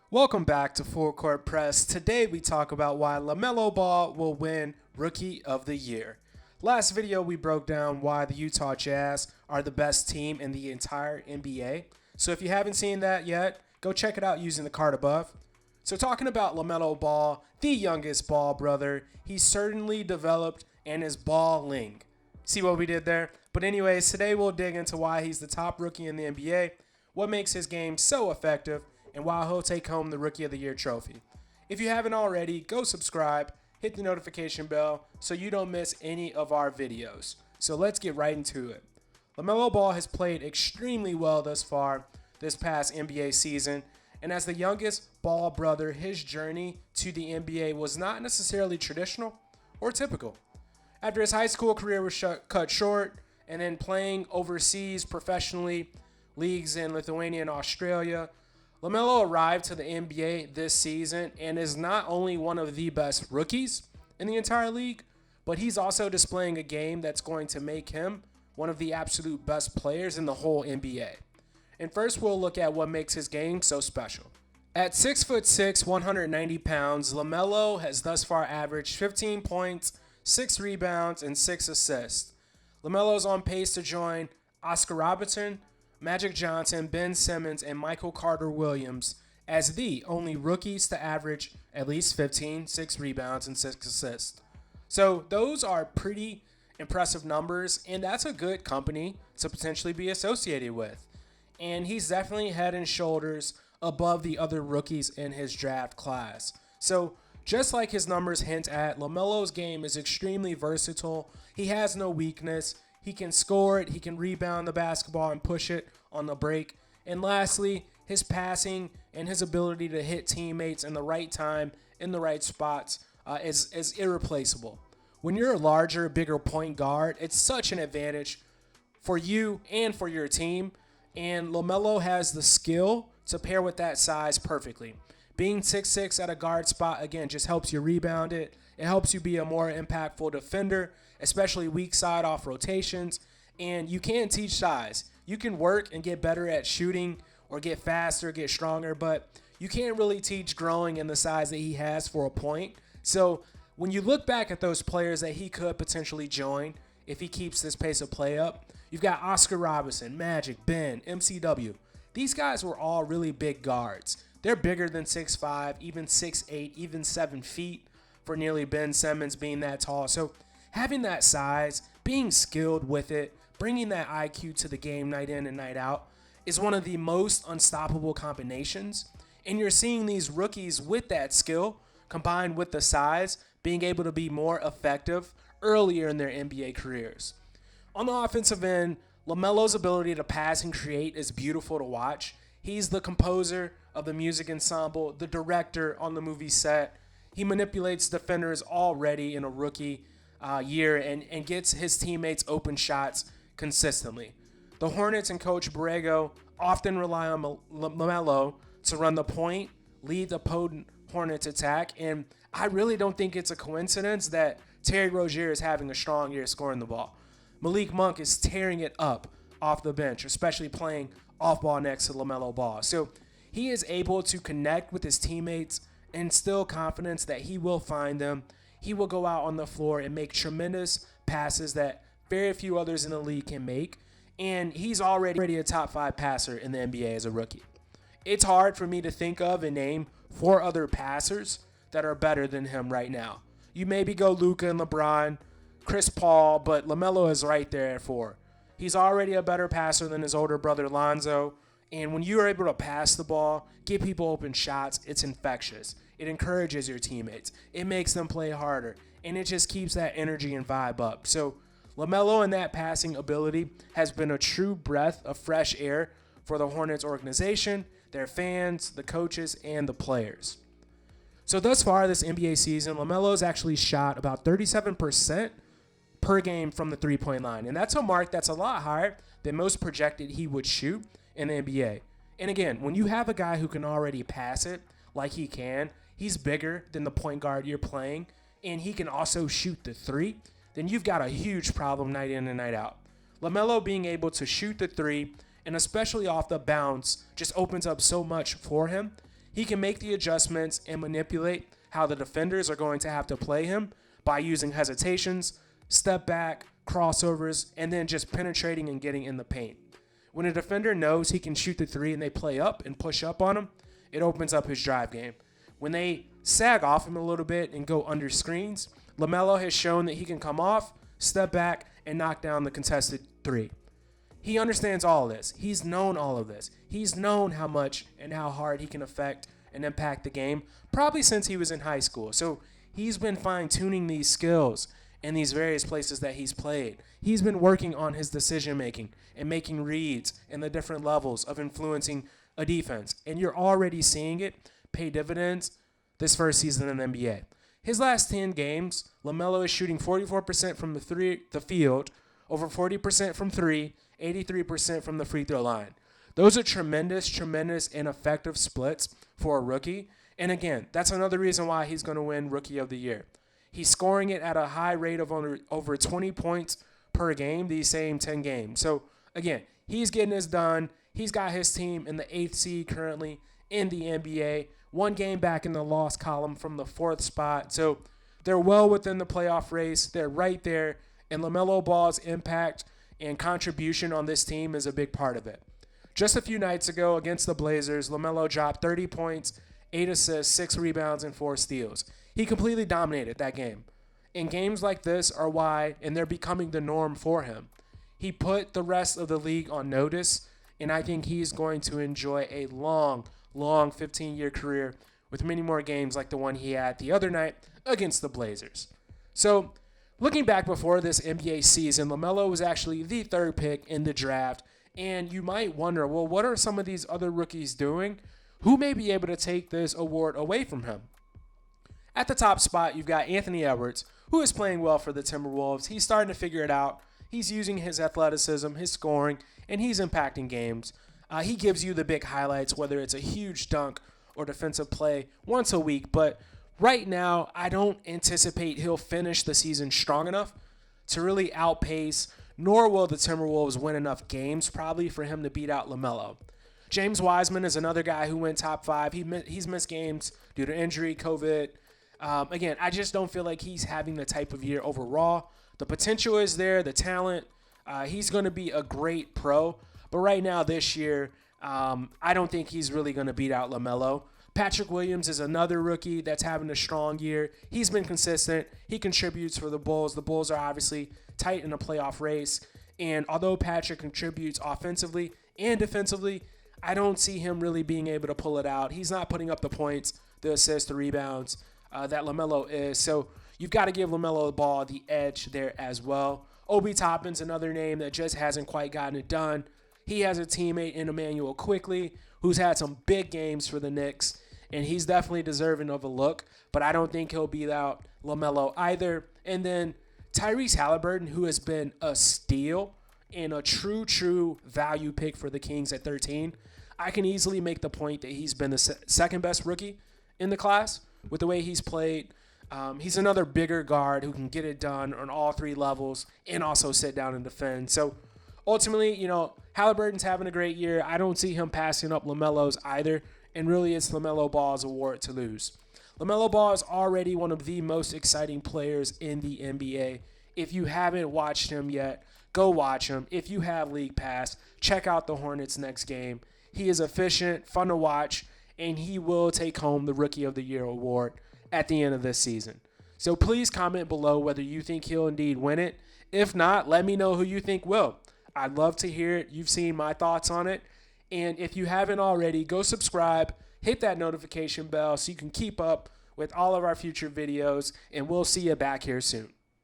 Welcome back to Full Court Press. Today we talk about why LaMelo Ball will win Rookie of the Year. Last video we broke down why the Utah Jazz are the best team in the entire NBA. So if you haven't seen that yet, go check it out using the card above. So talking about LaMelo Ball, the youngest Ball brother, he's certainly developed and is balling. See what we did there? But anyways, today we'll dig into why he's the top rookie in the NBA, what makes his game so effective, and why he'll take home the Rookie of the Year trophy. If you haven't already, go subscribe, hit the notification bell so you don't miss any of our videos. So let's get right into it. LaMelo Ball has played extremely well thus far this past NBA season, and as the youngest Ball brother, his journey to the NBA was not necessarily traditional or typical. After his high school career was cut short, and then playing overseas professionally, leagues in Lithuania and Australia, LaMelo arrived to the NBA this season and is not only one of the best rookies in the entire league, but he's also displaying a game that's going to make him one of the absolute best players in the whole NBA. And first, we'll look at what makes his game so special. At 6'6", 190 pounds, LaMelo has thus far averaged 15 points, 6 rebounds, and 6 assists. LaMelo's on pace to join Oscar Robertson, Magic Johnson, Ben Simmons, and Michael Carter-Williams as the only rookies to average at least 15, 6 rebounds, and 6 assists. So those are pretty impressive numbers, and that's a good company to potentially be associated with. And he's definitely head and shoulders above the other rookies in his draft class. So just like his numbers hint at, LaMelo's game is extremely versatile. He has no weakness. He can score it, he can rebound the basketball and push it on the break. And lastly, his passing and his ability to hit teammates in the right time, in the right spots, is irreplaceable. When you're a larger, bigger point guard, it's such an advantage for you and for your team. And LaMelo has the skill to pair with that size perfectly. Being 6'6" at a guard spot, again, just helps you rebound it. It helps you be a more impactful defender, especially weak side off rotations. And you can teach size. You can work and get better at shooting or get faster, get stronger, but you can't really teach growing in the size that he has for a point. So when you look back at those players that he could potentially join if he keeps this pace of play up, you've got Oscar Robertson, Magic, Ben, MCW. These guys were all really big guards. They're bigger than 6'5", even 6'8", even 7 feet for nearly Ben Simmons being that tall. So having that size, being skilled with it, bringing that IQ to the game night in and night out is one of the most unstoppable combinations. And you're seeing these rookies with that skill combined with the size being able to be more effective earlier in their NBA careers. On the offensive end, LaMelo's ability to pass and create is beautiful to watch. He's the composer of the music ensemble, the director on the movie set. He manipulates defenders already in a rookie year and gets his teammates open shots consistently. The Hornets and Coach Borrego often rely on LaMelo to run the point, lead the potent Hornets attack, and I really don't think it's a coincidence that Terry Rozier is having a strong year scoring the ball. Malik Monk is tearing it up off the bench, especially playing off ball next to LaMelo Ball. So he is able to connect with his teammates and instill confidence that he will find them. He will go out on the floor and make tremendous passes that very few others in the league can make. And he's already a top 5 passer in the NBA as a rookie. It's hard for me to think of and name 4 other passers that are better than him right now. You maybe go Luka and LeBron, Chris Paul, but LaMelo is right there at 4. He's already a better passer than his older brother Lonzo. And when you are able to pass the ball, get people open shots, it's infectious. It encourages your teammates. It makes them play harder. And it just keeps that energy and vibe up. So LaMelo and that passing ability has been a true breath of fresh air for the Hornets organization, their fans, the coaches, and the players. So thus far this NBA season, LaMelo's actually shot about 37% per game from the three-point line. And that's a mark that's a lot higher than most projected he would shoot in the NBA. And again, when you have a guy who can already pass it like he can, he's bigger than the point guard you're playing, and he can also shoot the three, then you've got a huge problem night in and night out. LaMelo being able to shoot the three, and especially off the bounce, just opens up so much for him. He can make the adjustments and manipulate how the defenders are going to have to play him by using hesitations, step back, crossovers, and then just penetrating and getting in the paint. When a defender knows he can shoot the three and they play up and push up on him, it opens up his drive game. When they sag off him a little bit and go under screens, LaMelo has shown that he can come off, step back, and knock down the contested three. He understands all of this. He's known all of this. He's known how much and how hard he can affect and impact the game, probably since he was in high school. So he's been fine-tuning these skills in these various places that he's played. He's been working on his decision-making and making reads and the different levels of influencing a defense. And you're already seeing it pay dividends this first season in the NBA. His last 10 games, LaMelo is shooting 44% from the field, over 40% from three, 83% from the free throw line. Those are tremendous, and effective splits for a rookie. And again, that's another reason why he's going to win Rookie of the Year. He's scoring it at a high rate of over 20 points per game these same 10 games. So again, he's getting this done. He's got his team in the 8th seed currently in the NBA. One game back in the loss column from the 4th spot. So they're well within the playoff race. They're right there. And LaMelo Ball's impact and contribution on this team is a big part of it. Just a few nights ago against the Blazers, LaMelo dropped 30 points, 8 assists, 6 rebounds, and 4 steals. He completely dominated that game. And games like this are why, and they're becoming the norm for him. He put the rest of the league on notice, and I think he's going to enjoy a long 15-year career with many more games like the one he had the other night against the Blazers. So, looking back before this NBA season, LaMelo was actually the 3rd pick in the draft, and you might wonder, well, what are some of these other rookies doing? Who may be able to take this award away from him? At the top spot, you've got Anthony Edwards, who is playing well for the Timberwolves. He's starting to figure it out. He's using his athleticism, his scoring, and he's impacting games. He gives you the big highlights, whether it's a huge dunk or defensive play, once a week. But right now, I don't anticipate he'll finish the season strong enough to really outpace, nor will the Timberwolves win enough games probably for him to beat out LaMelo. James Wiseman is another guy who went top 5. He's missed games due to injury, COVID. Again, I just don't feel like he's having the type of year overall. The potential is there, the talent. He's going to be a great pro. But right now, this year, I don't think he's really going to beat out LaMelo. Patrick Williams is another rookie that's having a strong year. He's been consistent. He contributes for the Bulls. The Bulls are obviously tight in a playoff race. And although Patrick contributes offensively and defensively, I don't see him really being able to pull it out. He's not putting up the points, the assists, the rebounds that LaMelo is. So you've got to give LaMelo Ball the edge there as well. Obi Toppin's another name that just hasn't quite gotten it done. He has a teammate in Emmanuel Quickley who's had some big games for the Knicks, and he's definitely deserving of a look, but I don't think he'll beat out LaMelo either. And then Tyrese Halliburton, who has been a steal and a true value pick for the Kings at 13. I can easily make the point that he's been the second best rookie in the class with the way he's played. He's another bigger guard who can get it done on all 3 levels and also sit down and defend. So ultimately, Halliburton's having a great year. I don't see him passing up LaMelo's either, and really it's LaMelo Ball's award to lose. LaMelo Ball is already one of the most exciting players in the NBA. If you haven't watched him yet, go watch him. If you have League Pass, check out the Hornets next game. He is efficient, fun to watch, and he will take home the Rookie of the Year award at the end of this season. So please comment below whether you think he'll indeed win it. If not, let me know who you think will. I'd love to hear it. You've seen my thoughts on it. And if you haven't already, go subscribe, hit that notification bell so you can keep up with all of our future videos, and we'll see you back here soon.